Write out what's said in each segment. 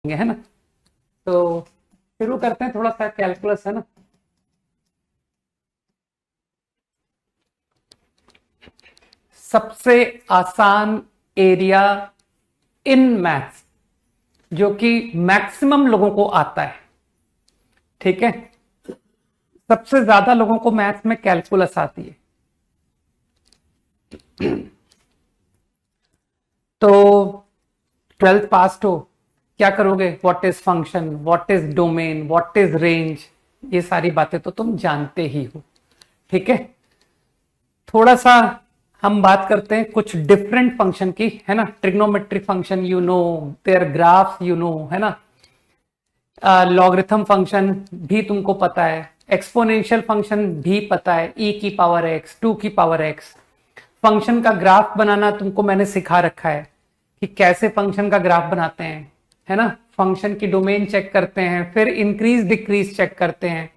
है ना। तो शुरू करते हैं, थोड़ा सा कैलकुलस है ना। सबसे आसान एरिया इन मैथ्स जो कि मैक्सिमम लोगों को आता है, ठीक है। सबसे ज्यादा लोगों को मैथ्स में कैलकुलस आती है। तो 12th पास हो, क्या करोगे? What is function, what is domain, what is range, ये सारी बातें तो तुम जानते ही हो, ठीक है। थोड़ा सा हम बात करते हैं कुछ डिफरेंट फंक्शन की, है ना। Trigonometric function you know, their graphs you know, है ना। लॉगरिथम फंक्शन भी तुमको पता है, एक्सपोनेंशियल फंक्शन भी पता है, e की पावर x, 2 की पावर x। फंक्शन का ग्राफ बनाना तुमको मैंने सिखा रखा है कि कैसे फंक्शन का ग्राफ बनाते हैं, है ना। फंक्शन की डोमेन चेक करते हैं, फिर इंक्रीज डिक्रीज चेक करते हैं।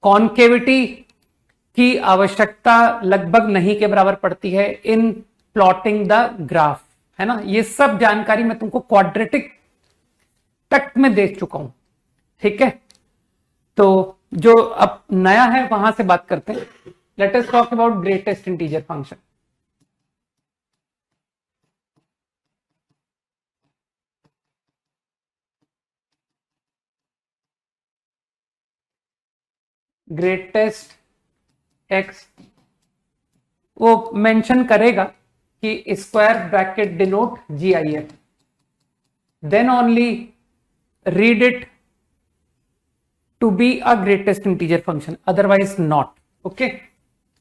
कॉन्केविटी की आवश्यकता लगभग नहीं के बराबर पड़ती है इन प्लॉटिंग द ग्राफ, है ना। ये सब जानकारी मैं तुमको क्वाड्रेटिक तक में दे चुका हूं, ठीक है। तो जो अब नया है वहां से बात करते हैं। Let us talk about greatest integer function. Greatest x वो मेंशन करेगा कि square bracket denote GIF, then only read it to be a greatest integer function, otherwise not. Okay,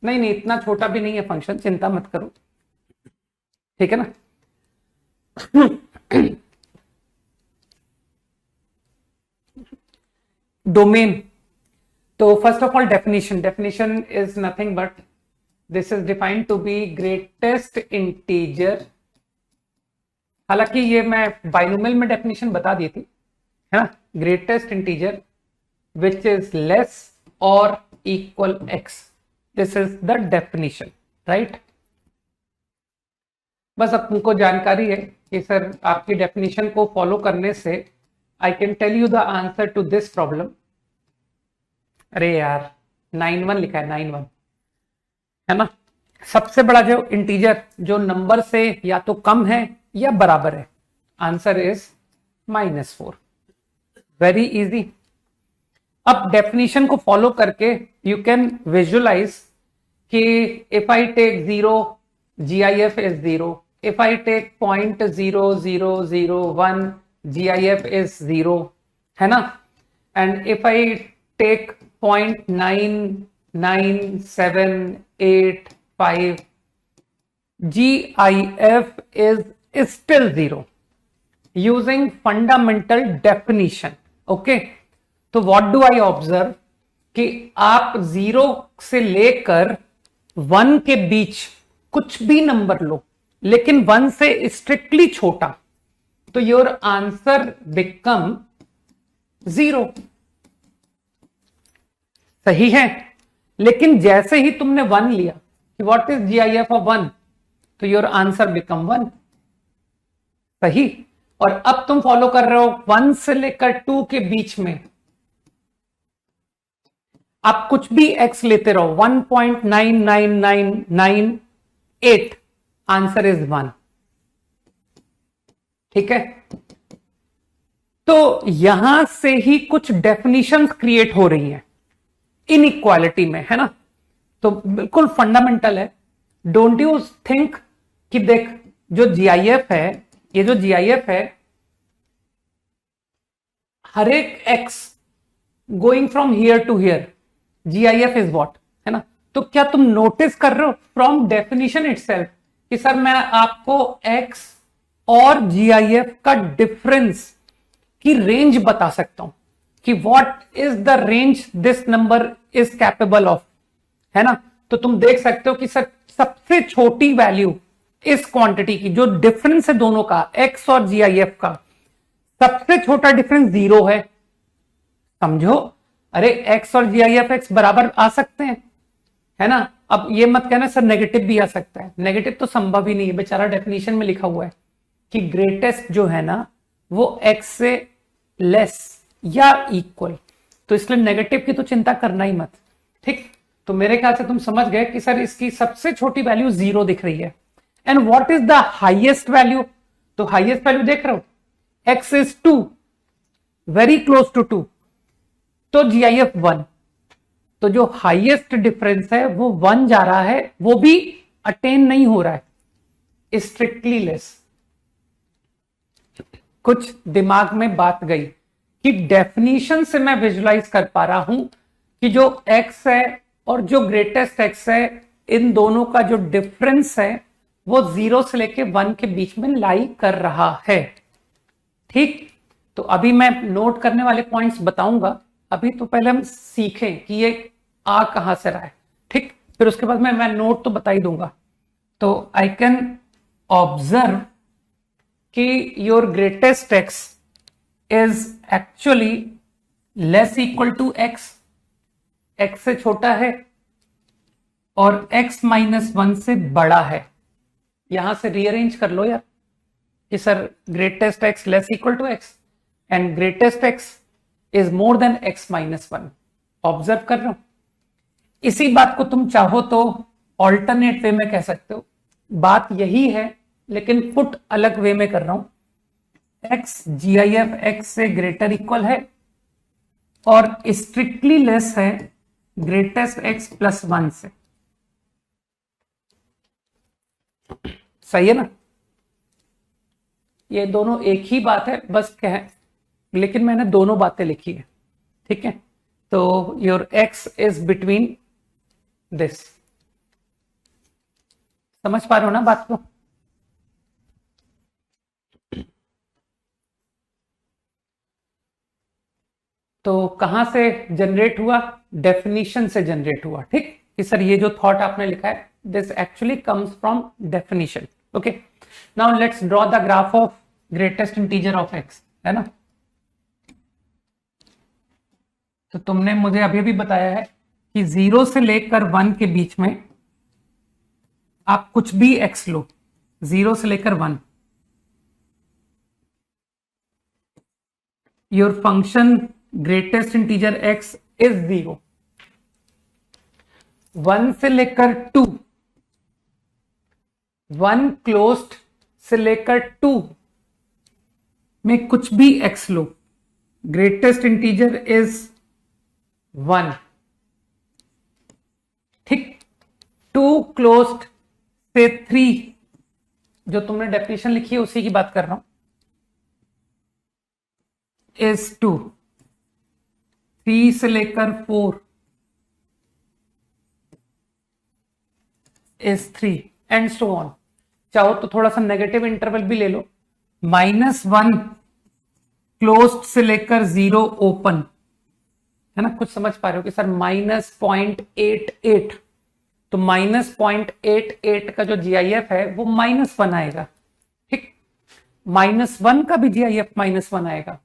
नहीं इतना छोटा भी नहीं है फंक्शन, चिंता मत करो, ठीक है ना। डोमेन, तो first of all definition is nothing but this is defined to be greatest integer. हालांकि ये मैं बाइनोमियल में डेफिनेशन बता दी थी, है ना। Greatest integer which is less और equal x, this is the definition, right. बस अब तुमको जानकारी है कि सर आपकी डेफिनेशन को फॉलो करने से I can tell you the answer to this problem. अरे यार 9-1 लिखा है, 9-1, है ना। सबसे बड़ा जो इंटीजर जो नंबर से या तो कम है या बराबर है, आंसर इज -4। Very easy. अब डेफिनेशन को फॉलो करके यू कैन विजुअलाइज कि if I take 0, GIF is 0. If I take 0.0001, GIF is 0, है ना। And if I take 0.99785, GIF is still 0 using fundamental definition. Okay, तो what do I observe कि आप 0 से लेकर 1 के बीच कुछ भी नंबर लो, लेकिन 1 से स्ट्रिक्टली छोटा, तो योर आंसर बिकम 0। सही है। लेकिन जैसे ही तुमने 1 लिया कि व्हाट इज GIF ऑफ 1, तो योर आंसर बिकम 1। सही। और अब तुम फॉलो कर रहे हो 1 से लेकर 2 के बीच में, आप कुछ भी x लेते रहो, 1.99998, आंसर इज 1, ठीक है। तो यहां से ही कुछ डेफिनेशंस क्रिएट हो रही हैं इनइक्वालिटी में, है ना। तो बिल्कुल फंडामेंटल है। डोंट यू थिंक कि देख जो GIF है, ये जो GIF है, हर एक x going from here to here, GIF is what, है ना। तो क्या तुम नोटिस कर रहे हो फ्रॉम डेफिनेशन इटसेल्फ कि सर मैं आपको x और GIF का डिफरेंस की रेंज बता सकता हूं कि what is the range this number is capable of, है ना। तो तुम देख सकते हो कि सर सबसे छोटी वैल्यू इस क्वांटिटी की, जो डिफरेंस है दोनों का, x और GIF का, सबसे छोटा डिफरेंस 0 है। समझो, अरे x और GIF बराबर आ सकते हैं, है ना। अब ये मत कहना सर नेगेटिव भी आ सकता है, नेगेटिव तो संभव ही नहीं है, बेचारा डेफिनेशन में लिखा हुआ है कि ग्रेटेस्ट जो है ना वो x से लेस या इक्वल, तो इसलिए नेगेटिव की तो चिंता करना ही मत। ठीक, तो मेरे ख्याल से तुम समझ गए कि सर इसकी सबसे छोटी वैल्यू 0 दिख रही है। And what is the highest value, तो हाईएस्ट वैल्यू देख रहे हो, x is 2, very close to 2, तो GIF 1। तो जो हाईएस्ट डिफरेंस है वो 1 जा रहा है, वो भी अटेन नहीं हो रहा है, स्ट्रिक्टली लेस। कुछ दिमाग में बात गई कि डेफिनेशन से मैं विजुलाइज कर पा रहा हूं कि जो x है और जो ग्रेटेस्ट x है, इन दोनों का जो डिफरेंस है वो 0 से लेके 1 के बीच में लाई कर रहा है। ठीक, तो अभी मैं नोट करने वाले पॉइंट्स बताऊंगा, अभी तो पहले हम सीखें कि ये आ कहां से रहा है। ठीक, फिर उसके बाद मैं नोट तो बता ही दूंगा। तो आई कैन ऑब्जर्व कि your greatest x is actually less equal to x, x से छोटा है और x -1 से बड़ा है। यहां से रीअरेंज कर लो यार कि sir greatest x less equal to x and greatest x is more than x -1। Observe कर रहे हो, इसी बात को तुम चाहो तो ऑल्टरनेट वे में कह सकते हो, बात यही है लेकिन पुट अलग वे में कर रहा हूं। x GIF x से ग्रेटर इक्वल है और स्ट्रिक्टली लेस है ग्रेटेस्ट x +1 से। सही है ना, ये दोनों एक ही बात है, बस कह, लेकिन मैंने दोनों बातें लिखी है। ठीक है, तो your x is between this. समझ पा रहे हो ना बात को? तो कहां से जनरेट हुआ, डेफिनेशन से जनरेट हुआ। ठीक, कि सर ये जो थॉट आपने लिखा है, this actually comes from definition. Okay, now let's draw the graph of greatest integer of x, है ना। तो तुमने मुझे अभी भी बताया है कि 0 से लेकर 1 के बीच में आप कुछ भी x लो, 0 से लेकर 1, your function greatest integer x is 0। 1 से लेकर 2, 1 क्लोज्ड से लेकर 2 में कुछ भी x low, greatest integer is 1। ठीक, 2 क्लोज्ड से 3, जो तुमने डेफिनेशन लिखी है उसी की बात कर रहा हूं, इज 2। 3 से लेकर 4 इज 3 एंड सो ऑन। चाहो तो थोड़ा सा नेगेटिव इंटरवल भी ले लो, -1 क्लोज्ड से लेकर 0 ओपन, है ना। कुछ समझ पा रहे हो कि सर -0.88, तो -0.88 का जो GIF है वो -1 आएगा। ठीक, -1 का भी GIF -1 आएगा।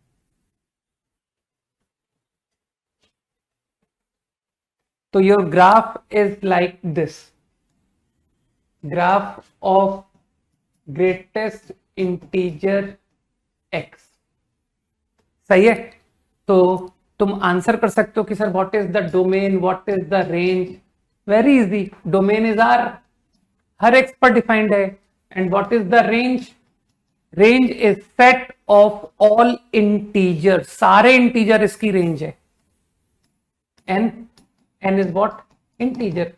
तो your graph is like this, graph of greatest integer x। सही है, तो तुम आंसर कर सकते हो कि sir what is the domain, what is the range. Very easy, domain is R, हर x पर डिफाइंड है। And what is the range, range is set of all integer, सारे इंटीजर इसकी रेंज है। n is what, integer.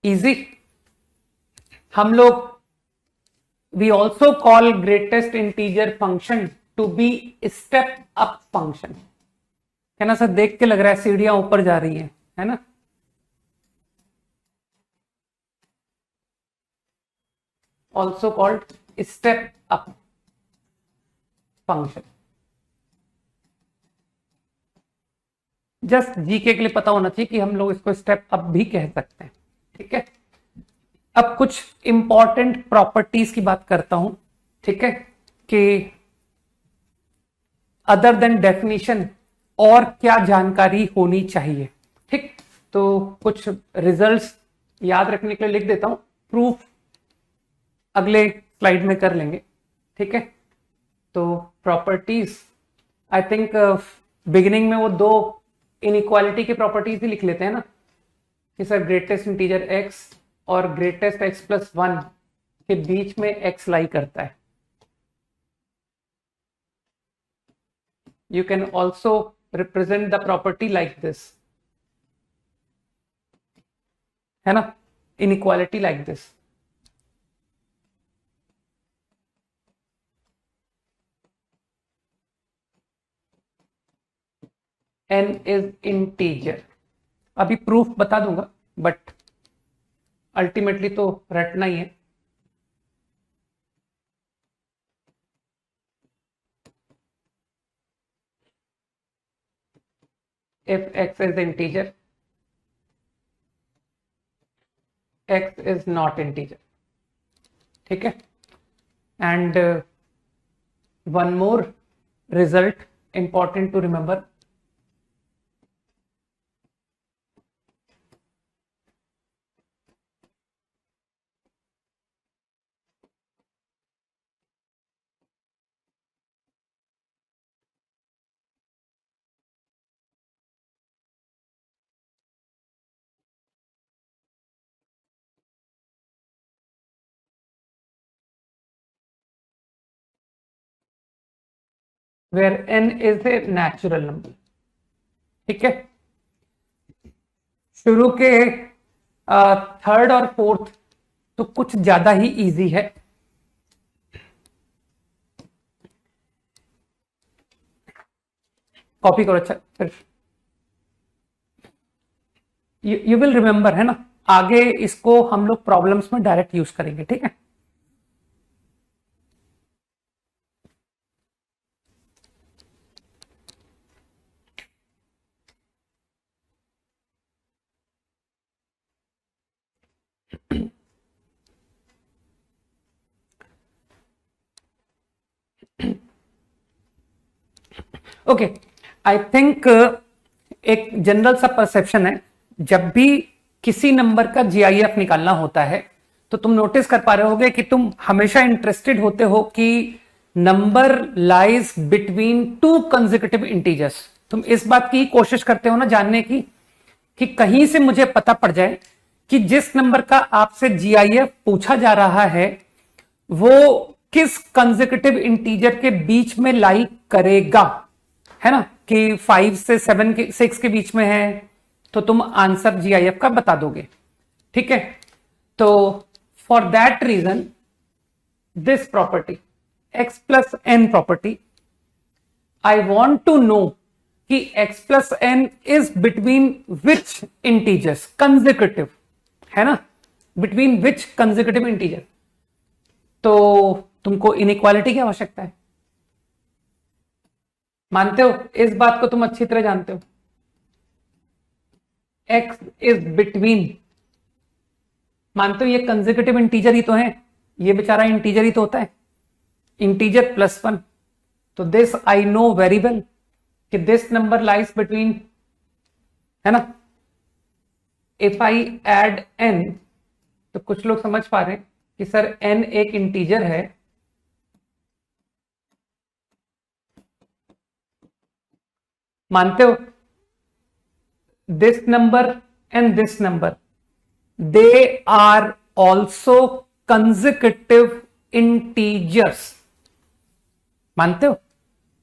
Easy. हम लोग we also call greatest integer function to be step up function, है ना sir. देख के लग रहा है सीढ़ियां ऊपर जा रही हैं, है ना। also called step up function। Just GK के लिए पता होना चाहिए कि हम लोग इसको स्टेप अप भी कह सकते हैं। ठीक है, अब कुछ इंपॉर्टेंट प्रॉपर्टीज की बात करता हूं। ठीक है, कि अदर देन डेफिनेशन और क्या जानकारी होनी चाहिए। ठीक, तो कुछ रिजल्ट्स याद रखने के लिए लिख देता हूं, प्रूफ अगले स्लाइड में कर लेंगे। ठीक है, तो प्रॉपर्टीज आई थिंक बिगिनिंग में वो दो इनइक्वालिटी की प्रॉपर्टीज ही लिख लेते हैं ना कि सर ग्रेटेस्ट इंटीजर एक्स और ग्रेटेस्ट एक्स प्लस 1 के बीच में एक्स लाई करता है. You can also represent the property like this, है ना, inequality like this. n is integer. अभी प्रूफ बता दूंगा बट अल्टीमेटली तो रटना ही है. If x is integer, x is not integer. ठीक है. And one more result important to remember. Where n is a natural number. ठीक है. शुरू के थर्ड और फोर्थ तो कुछ ज्यादा ही इजी है. कॉपी करो. अच्छा फिर यू विल रिमेंबर, है ना. आगे इसको हम लोग प्रॉब्लम्स में डायरेक्ट यूज करेंगे. ठीक है. ओके, आई थिंक एक जनरल सा परसेप्शन है, जब भी किसी नंबर का जीआईएफ निकालना होता है तो तुम नोटिस कर पा रहे होगे कि तुम हमेशा इंटरेस्टेड होते हो कि number lies between two consecutive integers. तुम इस बात की कोशिश करते हो ना जानने की कि कहीं से मुझे पता पड़ जाए कि जिस नंबर का आपसे जीआईएफ पूछा जा रहा है वो किस कंसेक्यूटिव इंटीजर के बीच में लाई करेगा, है ना. कि 5 से 7 के 6 के बीच में है तो तुम आंसर जीआईएफ का बता दोगे. ठीक है. तो for that reason this property x plus n property, I want to know कि x plus n is between which integers consecutive, है ना, बिटवीन विच कंसेक्यूटिव इंटीजर. तो तुमको इनइक्वालिटी की आवश्यकता है. मानते हो? इस बात को तुम अच्छी तरह जानते हो. x इज बिटवीन, मानते हो ये कंसेक्यूटिव इंटीजर ही तो है, ये बेचारा इंटीजर ही तो होता है, इंटीजर प्लस 1. तो this I know very well कि दिस नंबर लाइज बिटवीन, है ना. इफ आई एड n, तो कुछ लोग समझ पा रहे हैं कि सर n एक इंटीजर है. मानते हो? This number and this number, they are also consecutive integers. मानते हो?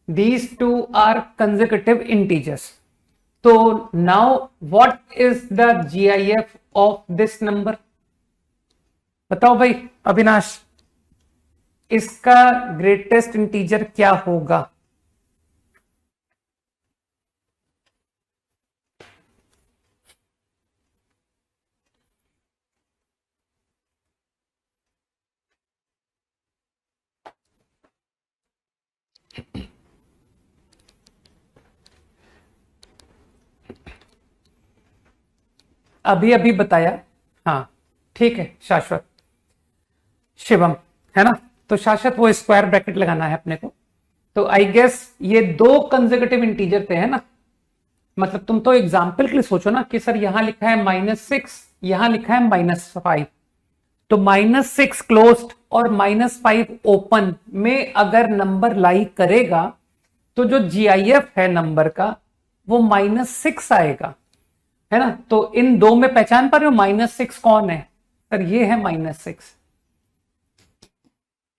These two are consecutive integers. तो now what is the GIF of this number? बताओ भाई अविनाश, इसका ग्रेटेस्ट इंटीजर क्या होगा? अभी अभी बताया. हाँ ठीक है. शाश्वत, शिवम, है ना. तो शाश्वत वो स्क्वायर ब्रैकेट लगाना है अपने को. तो आई गेस ये दो कंसेक्यूटिव इंटीजर थे, है ना. मतलब तुम तो एग्जाम्पल के लिए सोचो ना कि सर यहां लिखा है -6, यहां लिखा है -5, तो -6 क्लोज्ड और -5 ओपन में अगर नंबर लाई करेगा तो जो जीआईएफ है नंबर का वो -6 आएगा, है ना। तो इन दो में पहचान पा रहे हो -6 कौन है सर, ये है -6।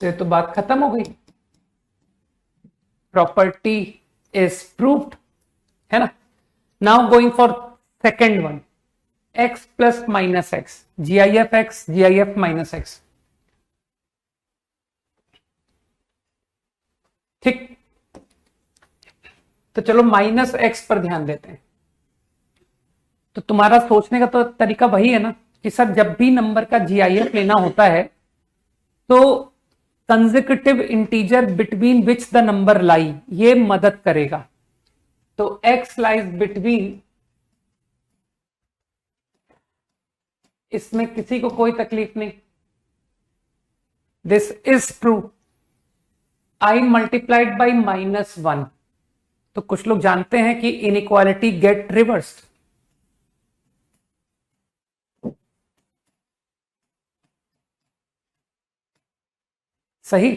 तो ये तो बात खत्म हो गई, प्रॉपर्टी इज प्रूव्ड, है ना। Now going for second one, x plus minus x, GIF x, GIF minus x. ठीक, तो चलो -x पर ध्यान देते हैं। तो तुम्हारा सोचने का तो तरीका वही है ना कि सर जब भी नंबर का जीआईएफ लेना होता है तो consecutive integer between which the number lie, ये मदद करेगा। तो x लाइज बिटवीन, इसमें किसी को कोई तकलीफ नहीं, this is true. i multiplied by -1, तो कुछ लोग जानते हैं कि इनइक्वालिटी गेट रिवर्स्ड। सही।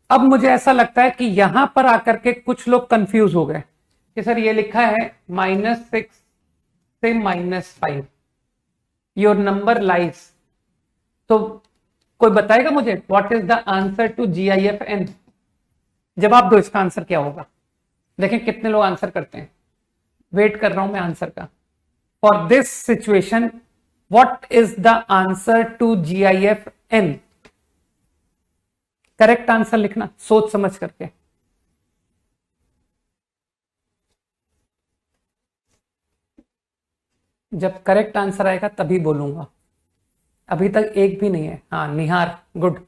अब मुझे ऐसा लगता है कि यहां पर आकर के कुछ लोग कंफ्यूज हो गए कि सर ये लिखा है -6 से -5, योर नंबर लाइज। तो कोई बताएगा मुझे what is the answer to GIFN? जवाब दो, इसका आंसर क्या होगा। देखें कितने लोग आंसर करते हैं, वेट कर रहा हूं मैं आंसर का। For this situation what is the answer to GIFN? Correct answer लिखना सोच समझ करके। जब करेक्ट आंसर आएगा तभी बोलूंगा, अभी तक एक भी नहीं है। हाँ निहार, गुड।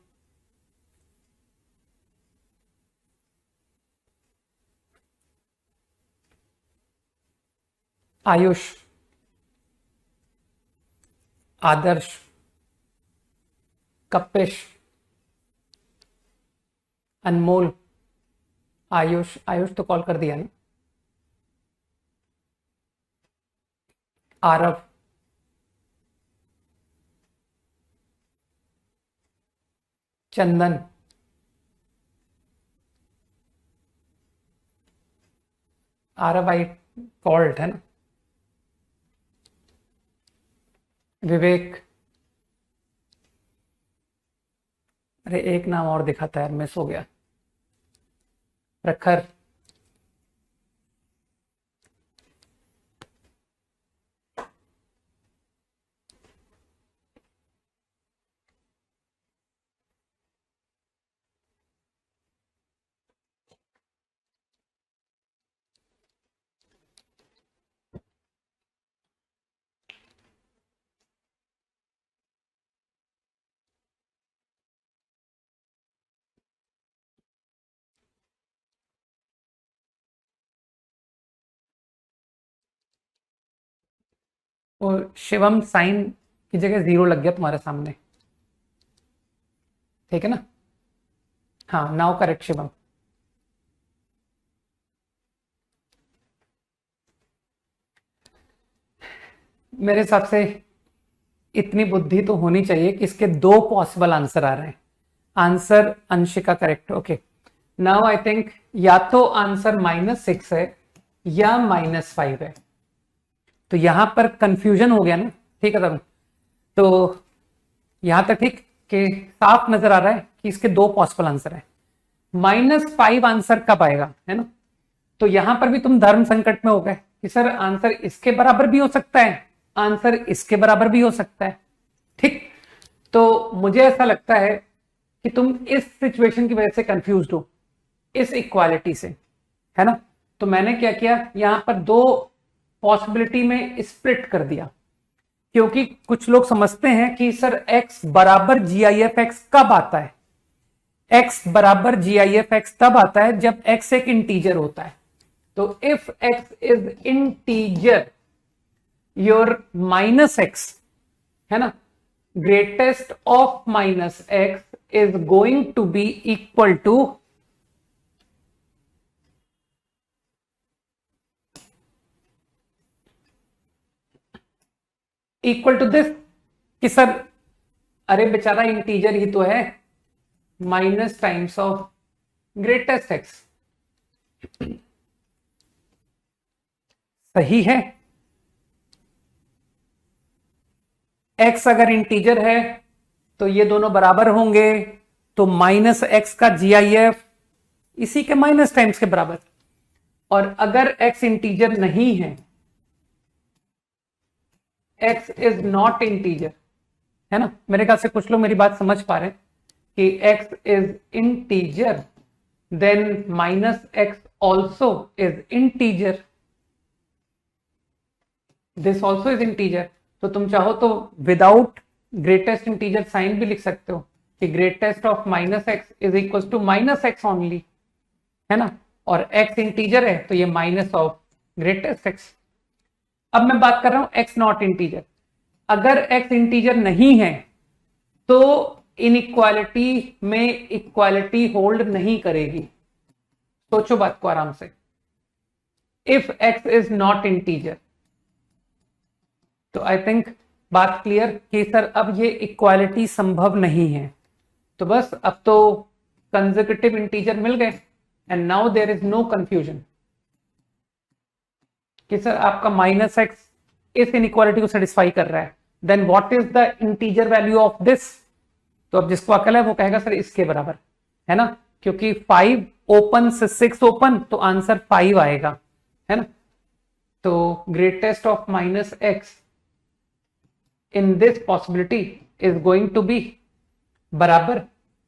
आयुष, आदर्श, कपिश, अनमोल, आयुष, आयुष तो कॉल कर दिया ना, आरव, चंदन, आरव आई कॉल्ड है ना, विवेक, अरे एक नाम और दिखा था यार, मिस हो गया, प्रखर, और शिवम, साइन की जगह 0 लग गया तुम्हारे सामने, ठीक है ना। हाँ नाउ करेक्ट शिवम। मेरे हिसाब से इतनी बुद्धि तो होनी चाहिए कि इसके दो पॉसिबल आंसर आ रहे हैं। Answer Anshika correct, okay. Now I think या तो आंसर -6 है या -5 है। तो यहां पर कंफ्यूजन हो गया ना, ठीक है तरुण। तो यहां तक ठीक कि साफ नजर आ रहा है कि इसके दो पॉसिबल आंसर है। -5 आंसर कब आएगा, है ना। तो यहां पर भी तुम धर्म संकट में हो गए कि सर आंसर इसके बराबर भी हो सकता है, आंसर इसके बराबर भी हो सकता है, ठीक। तो मुझे ऐसा लगता है कि तुम इस सिचुएशन की वजह से कंफ्यूज हो, इस इक्वालिटी से, है ना। तो मैंने क्या किया, यहां पर दो पॉसिबिलिटी में स्प्लिट कर दिया, क्योंकि कुछ लोग समझते हैं कि सर x बराबर GIF(x) कब आता है। x बराबर GIF(x) तब आता है जब x एक इंटीजर होता है। तो if x is integer, your -x, है ना, greatest of -x is going to be equal to this, कि सर अरे बेचारा इंटीजर ही तो है, minus times of greatest x. सही है। एक्स अगर इंटीजर है तो ये दोनों बराबर होंगे, तो माइनस एक्स का जीआईएफ इसी के माइनस टाइम्स के बराबर। और अगर एक्स इंटीजर नहीं है, एक्स इज नॉट इंटीजर, है ना, मेरे ख्याल से कुछ लोग मेरी बात समझ पा रहे हैं कि x is integer, then minus x also is integer, this also is integer. तो तुम चाहो तो विदाउट ग्रेटेस्ट इंटीजर साइन भी लिख सकते हो कि greatest of minus x is equal to minus x only, है ना, और एक्स इंटीजर है तो ये माइनस ऑफ ग्रेटेस्ट एक्स। अब मैं बात कर रहा हूं एक्स नॉट इंटीजर। अगर एक्स इंटीजर नहीं है तो इनइक्वालिटी में इक्वालिटी होल्ड नहीं करेगी। सोचो बात को आराम से। If x is not integer, तो आई थिंक बात क्लियर कि सर अब ये इक्वालिटी संभव नहीं है। तो बस अब तो कंसेक्यूटिव इंटीजर मिल गए and now there is no confusion कि सर आपका माइनस एक्स इस इनइक्वालिटी को सेटिस्फाई कर रहा है, then what is the integer value of this. तो अब जिसको अकल है वो कहेगा सर इसके बराबर, है ना, क्योंकि 5 ओपन से 6 ओपन तो आंसर 5 आएगा, है ना। तो greatest of minus x in this possibility is going to be बराबर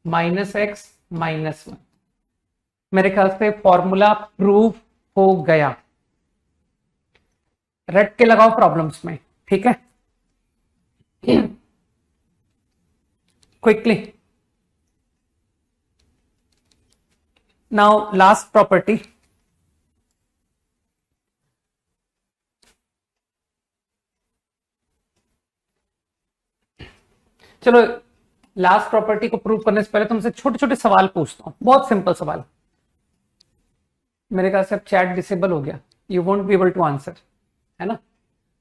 माइनस एक्स माइनस 1। मेरे ख्याल से फॉर्मूला प्रूव हो गया। रट के लगाओ प्रॉब्लम्स में, ठीक है, क्विकली। नाउ लास्ट प्रॉपर्टी, चलो लास्ट प्रॉपर्टी को प्रूव करने से पहले तुमसे छोटे छोटे सवाल पूछता हूं, बहुत सिंपल सवाल। मेरे ख्याल से अब चैट डिसेबल हो गया, you won't be able to answer, है ना,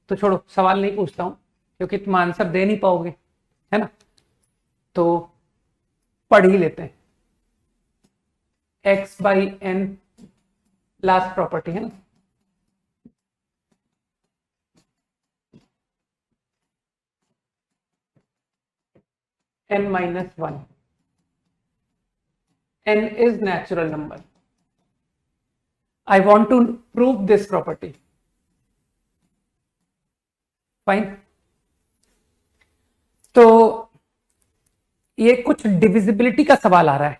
तो छोड़ो सवाल नहीं पूछता हूं क्योंकि तुम आंसर दे नहीं पाओगे, है ना। तो पढ़ ही लेते हैं। X by n last property, है ना। n minus 1, n is natural number. I want to prove this property. Fine. तो ये कुछ डिविजिबिलिटी का सवाल आ रहा है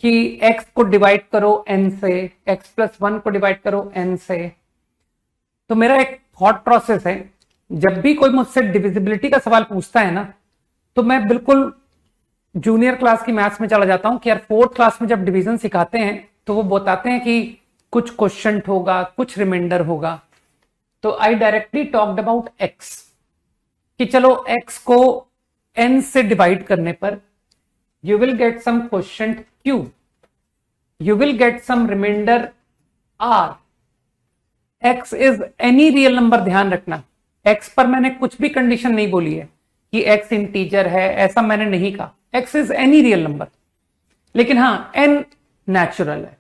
कि x को डिवाइड करो n से, x प्लस 1 को डिवाइड करो n से। तो मेरा एक थॉट प्रोसेस है, जब भी कोई मुझसे डिविजिबिलिटी का सवाल पूछता है ना, तो मैं बिल्कुल जूनियर क्लास की मैथ्स में चला जाता हूं कि यार फोर्थ क्लास में जब डिवीजन सिखाते हैं तो वो बताते हैं कि कुछ क्वोशंट होगा, कुछ रिमाइंडर होगा। तो I directly talked about x कि चलो एक्स को n से डिवाइड करने पर you will get some quotient q, you will get some reminder r। x is any real number, ध्यान रखना x पर मैंने कुछ भी कंडीशन नहीं बोली है कि x इंटीजर है, ऐसा मैंने नहीं कहा। x is any real number, लेकिन हां n नेचुरल है।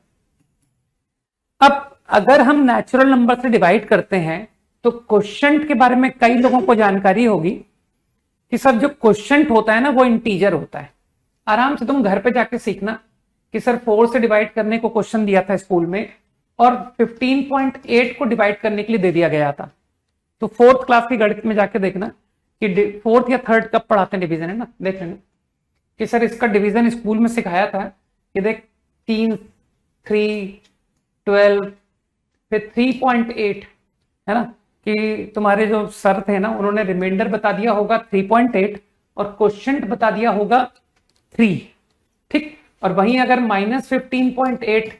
अब अगर हम नेचुरल नंबर से डिवाइड करते हैं तो क्वोशंट के बारे में कई लोगों को जानकारी होगी कि सर जो क्वोशंट होता है ना वो इंटीजर होता है। आराम से तुम घर पे जाके सीखना कि सर 4 से डिवाइड करने को क्वेश्चन दिया था स्कूल में और 15.8 को डिवाइड करने के लिए दे दिया गया था। तो फोर्थ क्लास की गणित में जाके देखना कि फोर्थ या थर्ड कब पढ़ाते हैं डिवीजन, है ना, देख लेना कि सर इसका डिवीजन स्कूल में सिखाया था कि देख 3, 3, 12 फिर 3.8, है ना, कि तुम्हारे जो सर थे ना उन्होंने रिमाइंडर बता दिया होगा 3.8 और क्वोशंट बता दिया होगा 3, ठीक। और वहीं अगर -15.8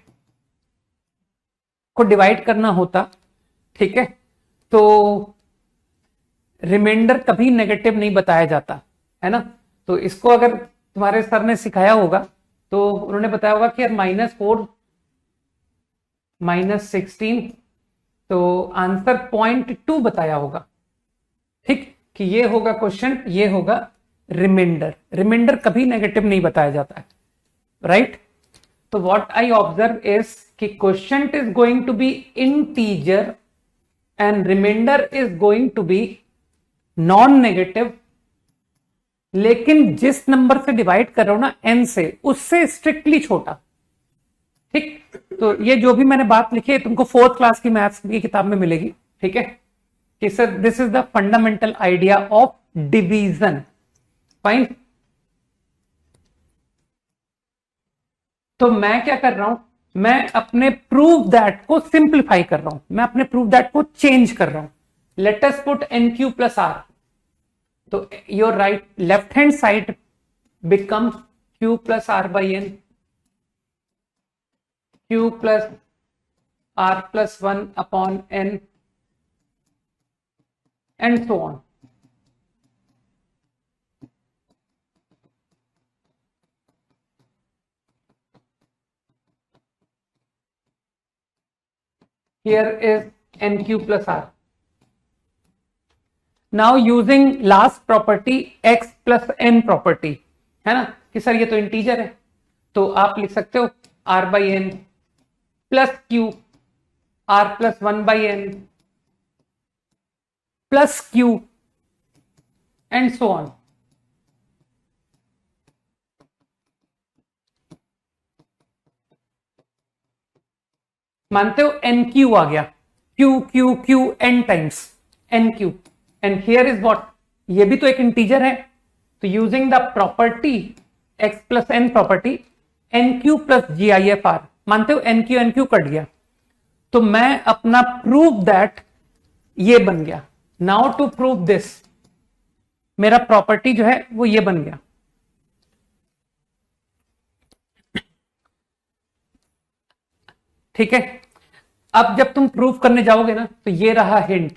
को डिवाइड करना होता, ठीक है, तो रिमाइंडर कभी नेगेटिव नहीं बताया जाता, है ना। तो इसको अगर तुम्हारे सर ने सिखाया होगा तो उन्होंने बताया होगा कि यार -4 -16, तो आंसर 0.2 बताया होगा, ठीक, कि ये होगा क्वेश्चन, ये होगा रिमाइंडर, रिमाइंडर कभी नेगेटिव नहीं बताया जाता है, राइट? तो व्हाट आई ऑब्जर्व इज कि quotient is going to be integer and reminder is going to be non negative, लेकिन जिस नंबर से डिवाइड कर रहा हूं ना n से, उससे स्ट्रिक्टली छोटा, ठीक? तो ये जो भी मैंने बात लिखी है तुमको 4th क्लास की मैथ्स की किताब में मिलेगी, ठीक है? कि sir this is the fundamental idea of division, fine. तो मैं क्या कर रहा हूं, मैं अपने प्रूव दैट को सिंप्लीफाई कर रहा हूं, मैं अपने प्रूव दैट को चेंज कर रहा हूं। Let us put NQ plus R, तो your right left hand side becomes Q plus R by N, Q plus R plus 1 upon N and so on. Here is NQ plus R. Now using last property X plus N property, है ना कि sir ये तो integer है, तो आप लिख सकते हो R by N plus Q, R plus 1 by N plus Q and so on. मानते हो NQ आ गया, Q Q Q N times NQ, and here is what, ये भी तो एक इंटीजर है, तो using the property X plus N property NQ plus GIFR, मानते हो NQ NQ कट गया, तो मैं अपना प्रूव दैट ये बन गया। नाउ टू प्रूव दिस, मेरा प्रॉपर्टी जो है वो ये बन गया। ठीक है, अब जब तुम प्रूव करने जाओगे ना, तो ये रहा हिंट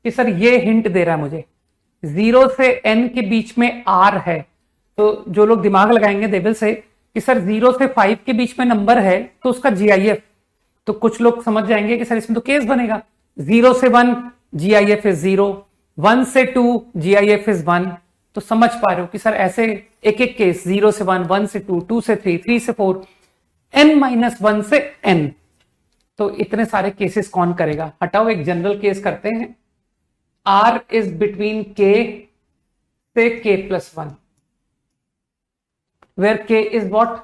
कि सर ये हिंट दे रहा है मुझे 0 से n के बीच में R है, तो जो लोग दिमाग लगाएंगे दे विल से कि सर 0 से 5 के बीच में नंबर है तो उसका GIF, तो कुछ लोग समझ जाएंगे कि सर इसमें तो केस बनेगा 0 से 1 GIF इज 0, 1 से 2 GIF इज 1, तो समझ पा रहे हो कि सर ऐसे एक एक केस 0 से 1, 1 से 2, 2 से 3, 3 से 4, n-1 से n, तो इतने सारे केसेस कौन करेगा? हटाओ, एक जनरल केस करते हैं, R इज बिटवीन K से K plus 1, where K is what,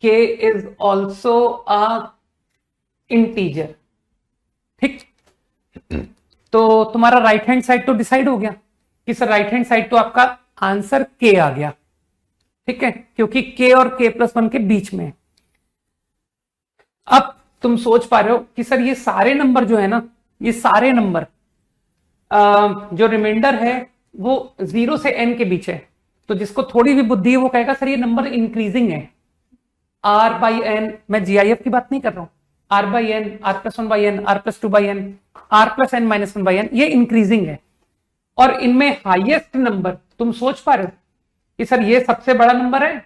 K is also a integer. ठीक, तो तुम्हारा राइट हैंड साइड तो डिसाइड हो गया कि सर राइट हैंड साइड तो आपका आंसर K आ गया, ठीक है, क्योंकि K और K प्लस 1 के बीच में है। अब तुम सोच पा रहे हो कि सर ये सारे नंबर जो है ना, ये सारे नंबर जो रिमाइंडर है वो 0 से n के बीच है, तो जिसको थोड़ी भी बुद्धि है वो कहेगा सर ये नंबर इंक्रीजिंग है, R बाई n, मैं GIF की बात नहीं कर रहा हूं, R by n, R plus 1 by n, R plus 2 by n, R plus n minus 1 by n, ये इंक्रीजिंग है। और इनमें हाईएस्ट नंबर तुम सोच पा रहे हो कि सर ये सबसे बड़ा नंबर है,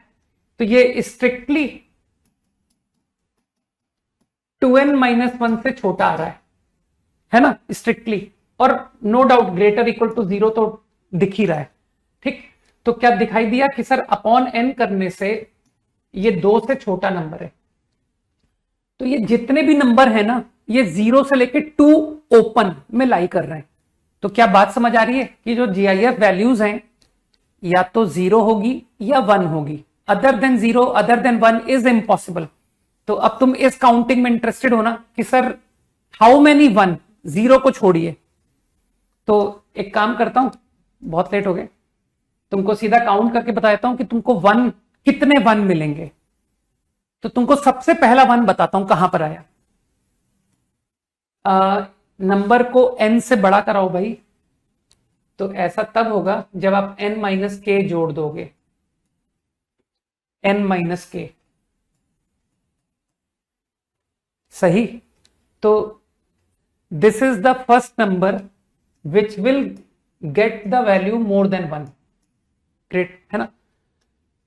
तो ये स्ट्रिक्टली 2n-1 से छोटा आ रहा है ना, स्ट्रिक्टली, और no doubt greater equal to 0 तो दिख ही रहा है। ठीक, तो क्या दिखाई दिया कि सर अपॉन n करने से ये 2 से छोटा नंबर है, तो ये जितने भी नंबर है ना, ये 0 से लेके 2 ओपन में लाई कर रहे हैं। तो क्या बात समझ आ रही है कि जो GIF वैल्यूज हैं या तो 0 होगी या 1 होगी, other than 0, other than 1 is impossible. तो अब तुम इस काउंटिंग में इंटरेस्टेड हो ना कि सर हाउ मेनी 1, 0 को छोड़िए, तो एक काम करता हूं, बहुत लेट हो गए, तुमको सीधा काउंट करके बताता हूं कि तुमको 1 कितने 1 मिलेंगे। तो तुमको सबसे पहला 1 बताता हूं कहां पर आया। नंबर को n से बड़ा कराओ भाई, तो ऐसा तब होगा जब आप n माइनस k जोड़ दोगे, n माइनस k, सही। तो this is the first number which will get the value more than 1, great, है ना।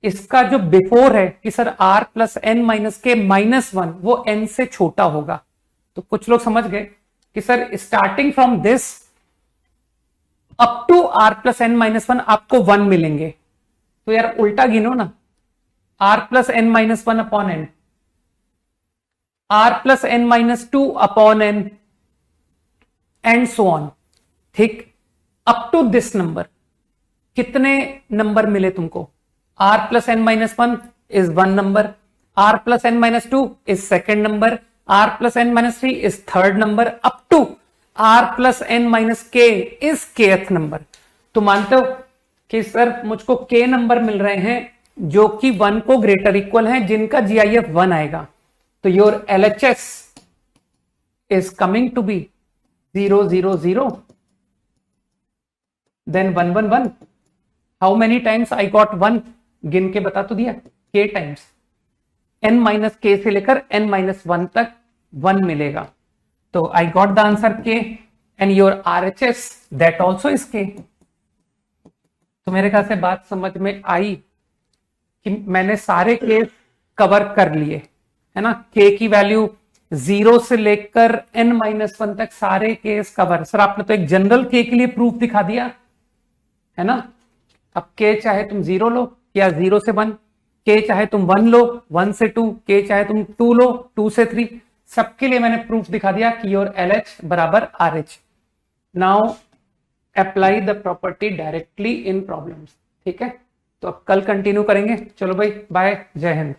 इसका जो बिफोर है कि sir r plus n minus के माइनस 1, वो n से छोटा होगा, तो कुछ लोग समझ गए कि sir starting from this up to R plus n minus one आपको 1 मिलेंगे। तो यार उल्टा गिनो ना, R plus n minus one upon n, R plus n minus two upon n, and so on. ठीक, अप टू दिस नंबर कितने number मिले तुमको? R plus n minus one is 1 number, R plus n minus two is second number, R plus n minus three is third number, up to R plus n minus k is kth number. तो मानते हो कि sir मुझको के number मिल रहे हैं जो कि 1 को ग्रेटर इक्वल हैं, जिनका जीआईएफ 1 आएगा। तो your LHS is coming to be 0 0 0 then 1 1 1। How many times I got 1? गिन के बता तो दिया, के टाइम्स। n माइनस के से लेकर n माइनस 1 तक 1 मिलेगा। तो I got the answer k and your RHS that also is k। तो मेरे ख्याल से बात समझ में आई कि मैंने सारे केस कवर कर लिए, है ना। k की वैल्यू 0 से लेकर n माइनस 1 तक सारे केस कवर। सर आपने तो एक जनरल k के लिए प्रूफ दिखा दिया, है ना। अब k चाहे तुम 0 लो या 0 से 1, k चाहे तुम 1 लो 1 से 2, k चाहे तुम 2 लो 2 से 3, सबके लिए मैंने प्रूफ दिखा दिया कि योर LH बराबर RH। Now apply the property directly in problems. ठीक है, तो अब कल कंटिन्यू करेंगे। चलो भाई, बाय, जय हिंद।